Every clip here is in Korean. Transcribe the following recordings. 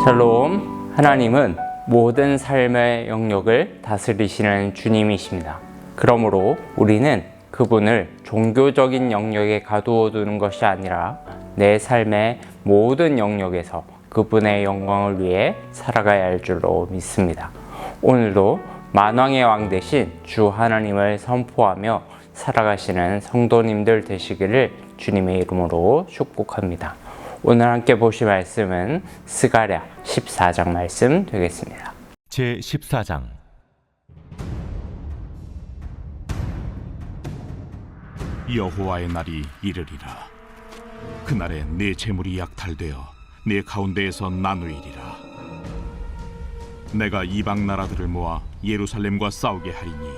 샬롬, 하나님은 모든 삶의 영역을 다스리시는 주님이십니다. 그러므로 우리는 그분을 종교적인 영역에 가두어 두는 것이 아니라 내 삶의 모든 영역에서 그분의 영광을 위해 살아가야 할 줄로 믿습니다. 오늘도 만왕의 왕 되신 주 하나님을 선포하며 살아가시는 성도님들 되시기를 주님의 이름으로 축복합니다. 오늘 함께 보실 말씀은 스가랴 14장 말씀 되겠습니다. 제 14장. 여호와의 날이 이르리라. 그날에 내 재물이 약탈되어 내 가운데에서 나누이리라. 내가 이방 나라들을 모아 예루살렘과 싸우게 하리니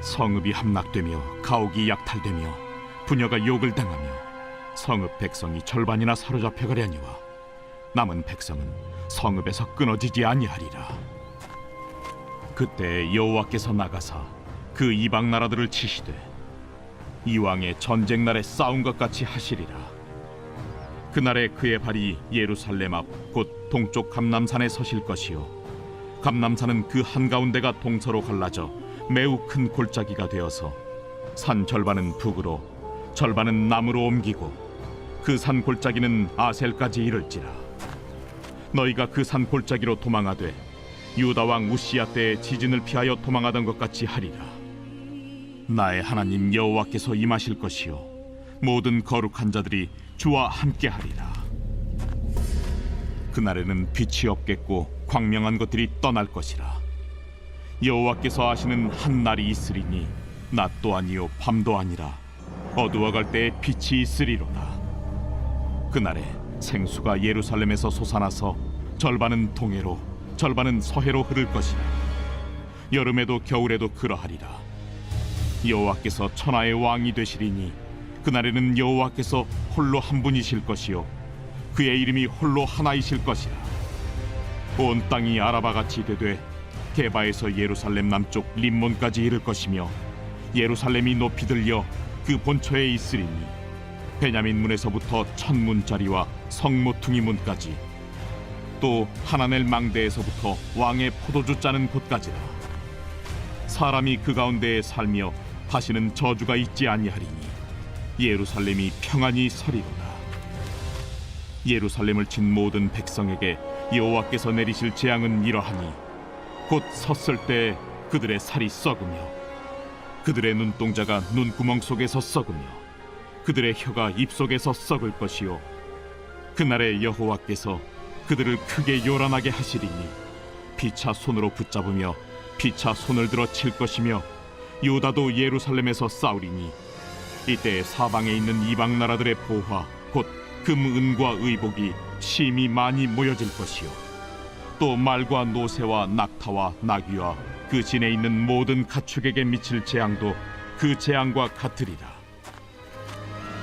성읍이 함락되며 가옥이 약탈되며 부녀가 욕을 당하며 성읍 백성이 절반이나 사로잡혀 가려니와 남은 백성은 성읍에서 끊어지지 아니하리라. 그때 여호와께서 나가사 그 이방 나라들을 치시되 이왕의 전쟁 날에 싸운 것 같이 하시리라. 그날에 그의 발이 예루살렘 앞 곧 동쪽 감람산에 서실 것이요 감람산은 그 한가운데가 동서로 갈라져 매우 큰 골짜기가 되어서 산 절반은 북으로 절반은 남으로 옮기고 그 산 골짜기는 아셀까지 이를지라. 너희가 그 산 골짜기로 도망하되 유다 왕 우시야 때의 지진을 피하여 도망하던 것 같이 하리라. 나의 하나님 여호와께서 임하실 것이요 모든 거룩한 자들이 주와 함께하리라. 그날에는 빛이 없겠고 광명한 것들이 떠날 것이라. 여호와께서 하시는 한 날이 있으리니 낮도 아니요 밤도 아니라 어두워갈 때에 빛이 있으리로다. 그날에 생수가 예루살렘에서 솟아나서 절반은 동해로 절반은 서해로 흐를 것이라. 여름에도 겨울에도 그러하리라. 여호와께서 천하의 왕이 되시리니 그날에는 여호와께서 홀로 한 분이실 것이요 그의 이름이 홀로 하나이실 것이라. 온 땅이 아라바같이 되되 게바에서 예루살렘 남쪽 림몬까지 이를 것이며 예루살렘이 높이 들려 그 본처에 있으리니 베냐민 문에서부터 천문짜리와 성모퉁이 문까지 또 하나넬 망대에서부터 왕의 포도주 짜는 곳까지라. 사람이 그 가운데에 살며 다시는 저주가 있지 아니하리니 예루살렘이 평안히 서리로다. 예루살렘을 친 모든 백성에게 여호와께서 내리실 재앙은 이러하니 곧 섰을 때 그들의 살이 썩으며 그들의 눈동자가 눈구멍 속에서 썩으며 그들의 혀가 입속에서 썩을 것이요 그날에 여호와께서 그들을 크게 요란하게 하시리니 피차 손으로 붙잡으며 피차 손을 들어 칠 것이며 유다도 예루살렘에서 싸우리니 이때 사방에 있는 이방 나라들의 보화 곧 금, 은과 의복이 심히 많이 모여질 것이요 또 말과 노새와 낙타와 나귀와 그 진에 있는 모든 가축에게 미칠 재앙도 그 재앙과 같으리라.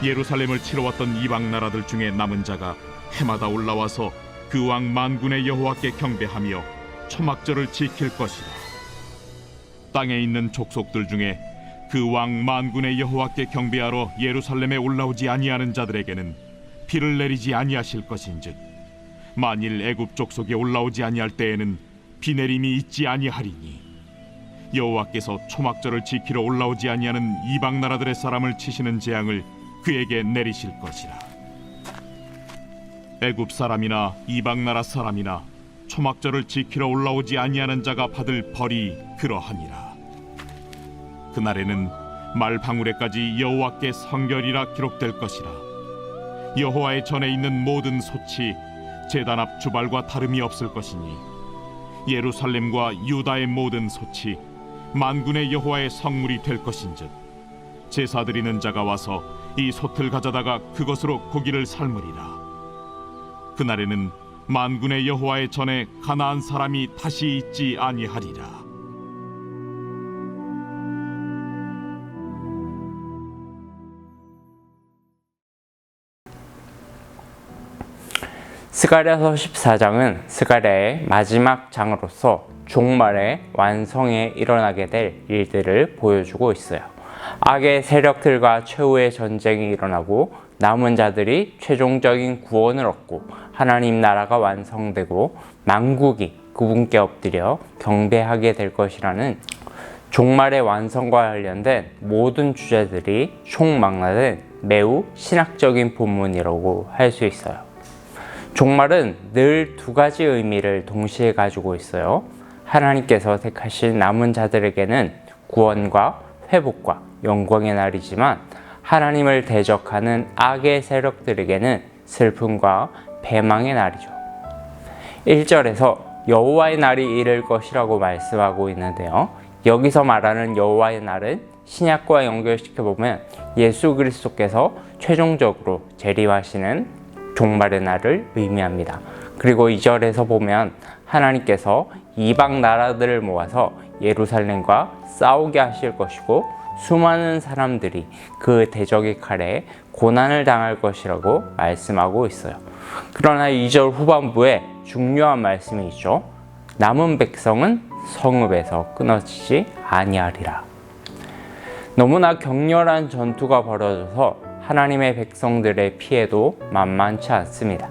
예루살렘을 치러 왔던 이방 나라들 중에 남은 자가 해마다 올라와서 그 왕 만군의 여호와께 경배하며 초막절을 지킬 것이라. 땅에 있는 족속들 중에 그 왕 만군의 여호와께 경배하러 예루살렘에 올라오지 아니하는 자들에게는 비를 내리지 아니하실 것인즉 만일 애굽 족속에 올라오지 아니할 때에는 비 내림이 있지 아니하리니 여호와께서 초막절을 지키러 올라오지 아니하는 이방 나라들의 사람을 치시는 재앙을 그에게 내리실 것이라. 애굽 사람이나 이방 나라 사람이나 초막절을 지키러 올라오지 아니하는 자가 받을 벌이 그러하니라. 그날에는 말 방울에까지 여호와께 성결이라 기록될 것이라. 여호와의 전에 있는 모든 솥이 제단 앞 주발과 다름이 없을 것이니 예루살렘과 유다의 모든 솥이 만군의 여호와의 성물이 될 것인즉 제사 드리는 자가 와서 이 솥을 가져다가 그것으로 고기를 삶으리라. 그날에는 만군의 여호와의 전에 가나안 사람이 다시 있지 아니하리라. 스가랴서 14장은 스가랴의 마지막 장으로서 종말의 완성에 일어나게 될 일들을 보여주고 있어요. 악의 세력들과 최후의 전쟁이 일어나고 남은 자들이 최종적인 구원을 얻고 하나님 나라가 완성되고 만국이 그분께 엎드려 경배하게 될 것이라는 종말의 완성과 관련된 모든 주제들이 총망라된 매우 신학적인 본문이라고 할 수 있어요. 종말은 늘 두 가지 의미를 동시에 가지고 있어요. 하나님께서 택하신 남은 자들에게는 구원과 회복과 영광의 날이지만 하나님을 대적하는 악의 세력들에게는 슬픔과 패망의 날이죠. 1절에서 여호와의 날이 이를 것이라고 말씀하고 있는데요. 여기서 말하는 여호와의 날은 신약과 연결시켜보면 예수 그리스도께서 최종적으로 재림하시는 종말의 날을 의미합니다. 그리고 2절에서 보면 하나님께서 이방 나라들을 모아서 예루살렘과 싸우게 하실 것이고 수많은 사람들이 그 대적의 칼에 고난을 당할 것이라고 말씀하고 있어요. 그러나 2절 후반부에 중요한 말씀이 있죠. 남은 백성은 성읍에서 끊어지지 아니하리라. 너무나 격렬한 전투가 벌어져서 하나님의 백성들의 피해도 만만치 않습니다.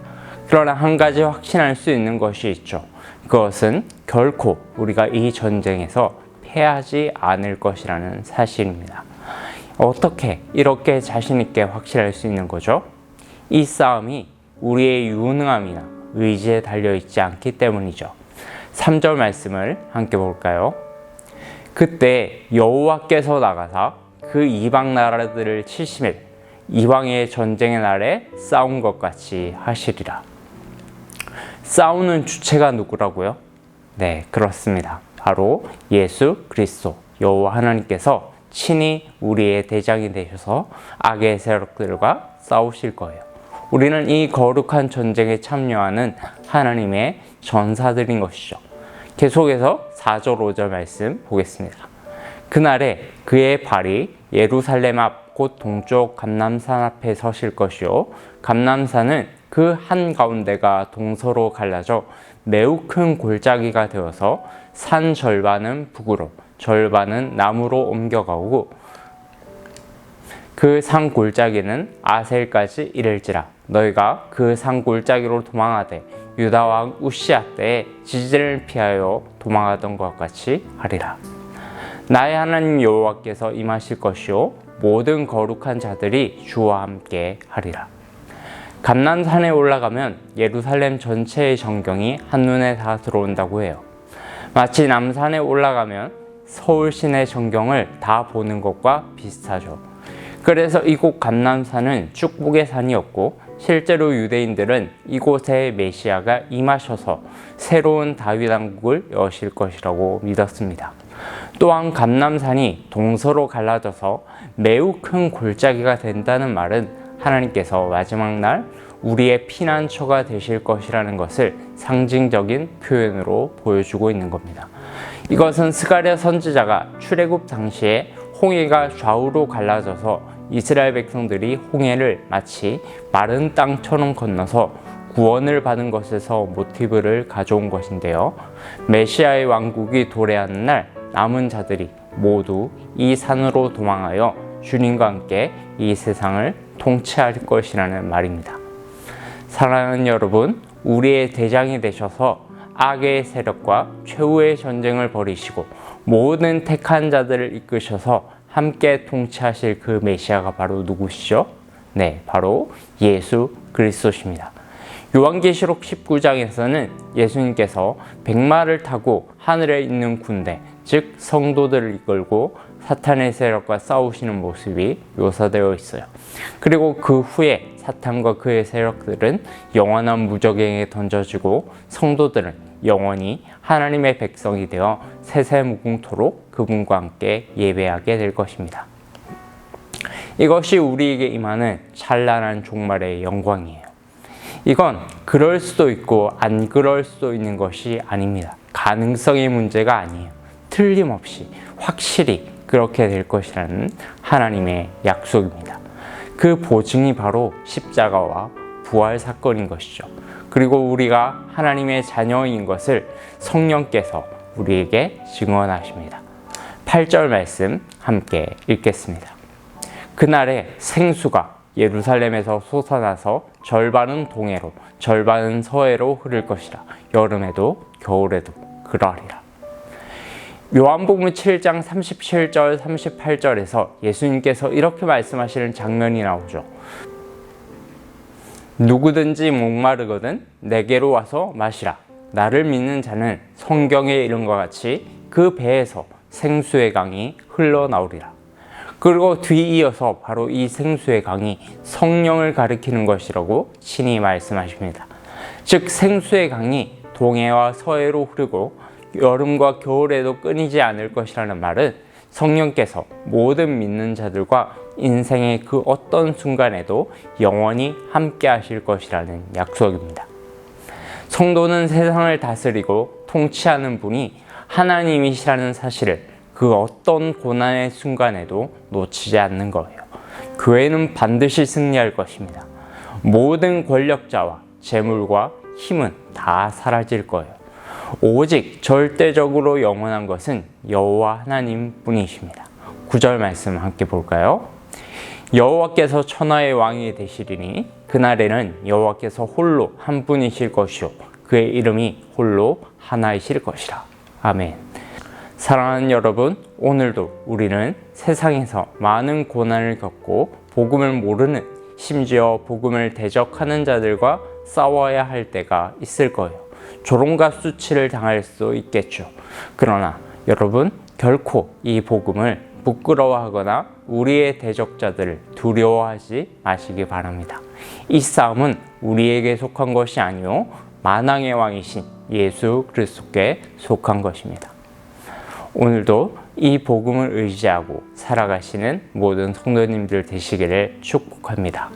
그러나 한 가지 확신할 수 있는 것이 있죠. 그것은 결코 우리가 이 전쟁에서 패하지 않을 것이라는 사실입니다. 어떻게 이렇게 자신 있게 확실할 수 있는 거죠? 이 싸움이 우리의 유능함이나 의지에 달려있지 않기 때문이죠. 3절 말씀을 함께 볼까요? 그때 여호와께서 나가사 그 이방 나라들을 70일 이방의 전쟁의 날에 싸운 것 같이 하시리라. 싸우는 주체가 누구라고요? 네, 그렇습니다. 바로 예수 그리스도 여호와 하나님께서 친히 우리의 대장이 되셔서 악의 세력들과 싸우실 거예요. 우리는 이 거룩한 전쟁에 참여하는 하나님의 전사들인 것이죠. 계속해서 4절 5절 말씀 보겠습니다. 그날에 그의 발이 예루살렘 앞 곧 동쪽 감람산 앞에 서실 것이요 감람산은 그 한가운데가 동서로 갈라져 매우 큰 골짜기가 되어서 산 절반은 북으로 절반은 남으로 옮겨가고 그 산 골짜기는 아셀까지 이를지라. 너희가 그 산 골짜기로 도망하되 유다 왕 우시야 때에 지진을 피하여 도망하던 것 같이 하리라. 나의 하나님 여호와께서 임하실 것이요 모든 거룩한 자들이 주와 함께 하리라. 감람산에 올라가면 예루살렘 전체의 전경이 한눈에 다 들어온다고 해요. 마치 남산에 올라가면 서울 시내 전경을 다 보는 것과 비슷하죠. 그래서 이곳 감람산은 축복의 산이었고 실제로 유대인들은 이곳에 메시아가 임하셔서 새로운 다윗 왕국을 여실 것이라고 믿었습니다. 또한 감람산이 동서로 갈라져서 매우 큰 골짜기가 된다는 말은 하나님께서 마지막 날 우리의 피난처가 되실 것이라는 것을 상징적인 표현으로 보여주고 있는 겁니다. 이것은 스가랴 선지자가 출애굽 당시에 홍해가 좌우로 갈라져서 이스라엘 백성들이 홍해를 마치 마른 땅처럼 건너서 구원을 받은 것에서 모티브를 가져온 것인데요. 메시아의 왕국이 도래하는 날 남은 자들이 모두 이 산으로 도망하여 주님과 함께 이 세상을 통치할 것이라는 말입니다. 사랑하는 여러분, 우리의 대장이 되셔서 악의 세력과 최후의 전쟁을 벌이시고 모든 택한 자들을 이끄셔서 함께 통치하실 그 메시아가 바로 누구시죠? 네, 바로 예수 그리스도십니다. 요한계시록 19장에서는 예수님께서 백마를 타고 하늘에 있는 군대, 즉 성도들을 이끌고 사탄의 세력과 싸우시는 모습이 묘사되어 있어요. 그리고 그 후에 사탄과 그의 세력들은 영원한 무적행에 던져지고 성도들은 영원히 하나님의 백성이 되어 세세무궁토록 그분과 함께 예배하게 될 것입니다. 이것이 우리에게 임하는 찬란한 종말의 영광이에요. 이건 그럴 수도 있고 안 그럴 수도 있는 것이 아닙니다. 가능성의 문제가 아니에요. 틀림없이 확실히 그렇게 될 것이라는 하나님의 약속입니다. 그 보증이 바로 십자가와 부활 사건인 것이죠. 그리고 우리가 하나님의 자녀인 것을 성령께서 우리에게 증언하십니다. 8절 말씀 함께 읽겠습니다. 그날에 생수가 예루살렘에서 솟아나서 절반은 동해로 절반은 서해로 흐를 것이라. 여름에도 겨울에도 그러하리라. 요한복음 7장 37절 38절에서 예수님께서 이렇게 말씀하시는 장면이 나오죠. 누구든지 목마르거든 내게로 와서 마시라. 나를 믿는 자는 성경에 이른 것 같이 그 배에서 생수의 강이 흘러나오리라. 그리고 뒤이어서 바로 이 생수의 강이 성령을 가리키는 것이라고 친히 말씀하십니다. 즉 생수의 강이 동해와 서해로 흐르고 여름과 겨울에도 끊이지 않을 것이라는 말은 성령께서 모든 믿는 자들과 인생의 그 어떤 순간에도 영원히 함께 하실 것이라는 약속입니다. 성도는 세상을 다스리고 통치하는 분이 하나님이시라는 사실을 그 어떤 고난의 순간에도 놓치지 않는 거예요. 교회는 반드시 승리할 것입니다. 모든 권력자와 재물과 힘은 다 사라질 거예요. 오직 절대적으로 영원한 것은 여호와 하나님 뿐이십니다. 9절 말씀 함께 볼까요? 여호와께서 천하의 왕이 되시리니 그날에는 여호와께서 홀로 한 분이실 것이요 그의 이름이 홀로 하나이실 것이라. 아멘. 사랑하는 여러분, 오늘도 우리는 세상에서 많은 고난을 겪고 복음을 모르는, 심지어 복음을 대적하는 자들과 싸워야 할 때가 있을 거예요. 조롱과 수치를 당할 수도 있겠죠. 그러나 여러분, 결코 이 복음을 부끄러워하거나 우리의 대적자들을 두려워하지 마시기 바랍니다. 이 싸움은 우리에게 속한 것이 아니요 만왕의 왕이신 예수 그리스도께 속한 것입니다. 오늘도 이 복음을 의지하고 살아가시는 모든 성도님들 되시기를 축복합니다.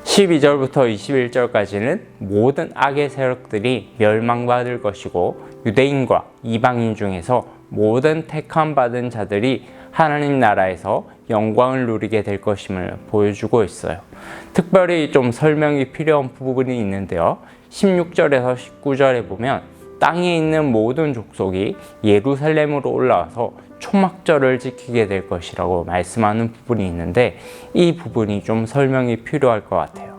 12절부터 21절까지는 모든 악의 세력들이 멸망받을 것이고 유대인과 이방인 중에서 모든 택함받은 자들이 하나님 나라에서 영광을 누리게 될 것임을 보여주고 있어요. 특별히 좀 설명이 필요한 부분이 있는데요. 16절에서 19절에 보면 땅에 있는 모든 족속이 예루살렘으로 올라와서 초막절을 지키게 될 것이라고 말씀하는 부분이 있는데 이 부분이 좀 설명이 필요할 것 같아요.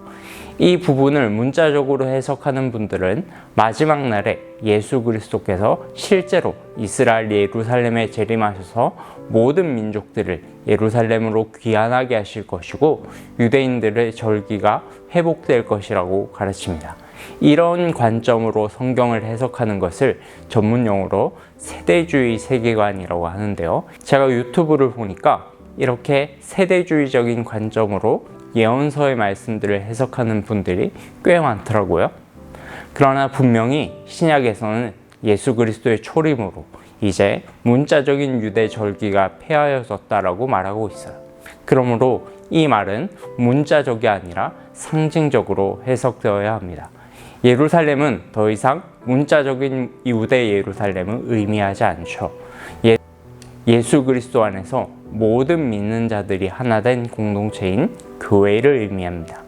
이 부분을 문자적으로 해석하는 분들은 마지막 날에 예수 그리스도께서 실제로 이스라엘 예루살렘에 재림하셔서 모든 민족들을 예루살렘으로 귀환하게 하실 것이고 유대인들의 절기가 회복될 것이라고 가르칩니다. 이런 관점으로 성경을 해석하는 것을 전문용어로 세대주의 세계관이라고 하는데요. 제가 유튜브를 보니까 이렇게 세대주의적인 관점으로 예언서의 말씀들을 해석하는 분들이 꽤 많더라고요. 그러나 분명히 신약에서는 예수 그리스도의 초림으로 이제 문자적인 유대 절기가 폐하여졌다라고 말하고 있어요. 그러므로 이 말은 문자적이 아니라 상징적으로 해석되어야 합니다. 예루살렘은 더 이상 문자적인 유대 예루살렘을 의미하지 않죠. 예수 그리스도 안에서 모든 믿는 자들이 하나 된 공동체인 교회를 의미합니다.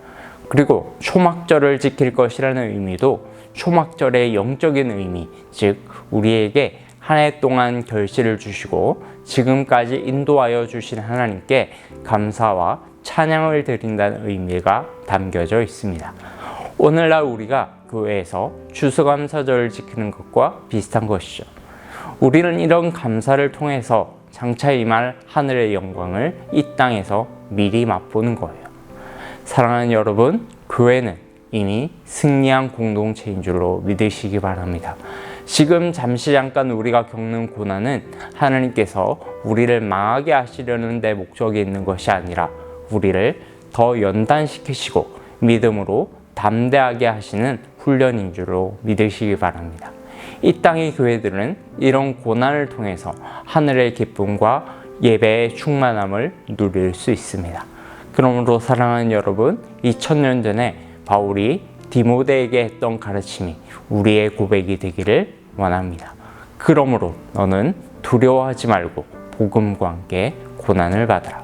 그리고 초막절을 지킬 것이라는 의미도 초막절의 영적인 의미, 즉 우리에게 한 해 동안 결실을 주시고 지금까지 인도하여 주신 하나님께 감사와 찬양을 드린다는 의미가 담겨져 있습니다. 오늘날 우리가 교회에서 추수감사절을 지키는 것과 비슷한 것이죠. 우리는 이런 감사를 통해서 장차 임할 하늘의 영광을 이 땅에서 미리 맛보는 거예요. 사랑하는 여러분, 교회는 이미 승리한 공동체인 줄로 믿으시기 바랍니다. 지금 잠깐 우리가 겪는 고난은 하나님께서 우리를 망하게 하시려는 데 목적이 있는 것이 아니라 우리를 더 연단시키시고 믿음으로 담대하게 하시는 훈련인 줄로 믿으시기 바랍니다. 이 땅의 교회들은 이런 고난을 통해서 하늘의 기쁨과 예배의 충만함을 누릴 수 있습니다. 그러므로 사랑하는 여러분, 2000년 전에 바울이 디모데에게 했던 가르침이 우리의 고백이 되기를 원합니다. 그러므로 너는 두려워하지 말고 복음과 함께 고난을 받으라.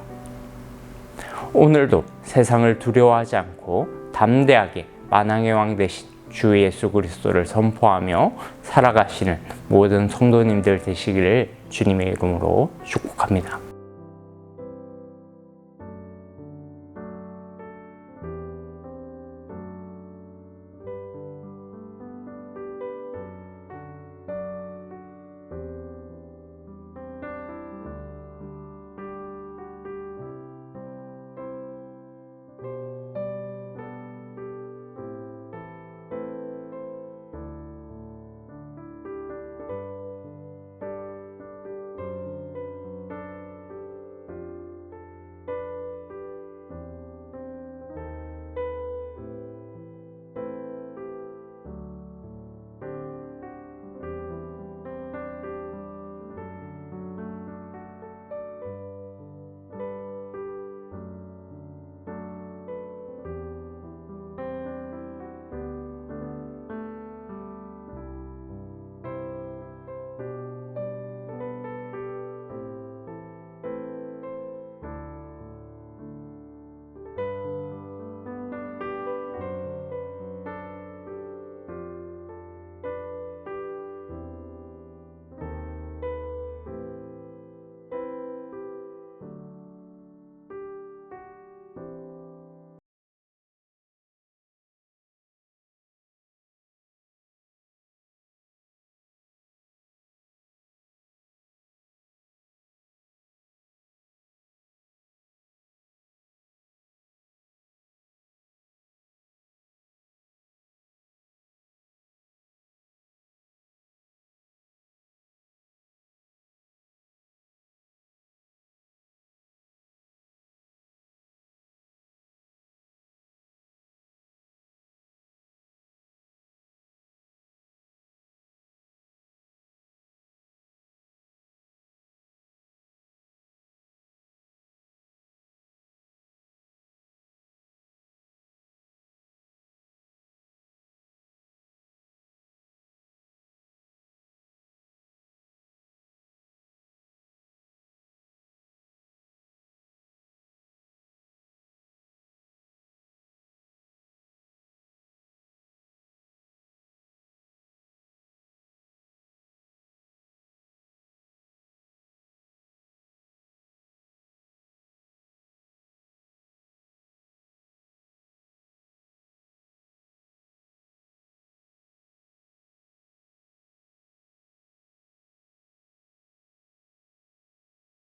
오늘도 세상을 두려워하지 않고 담대하게 만왕의 왕 되신 주 예수 그리스도를 선포하며 살아가시는 모든 성도님들 되시기를 주님의 이름으로 축복합니다.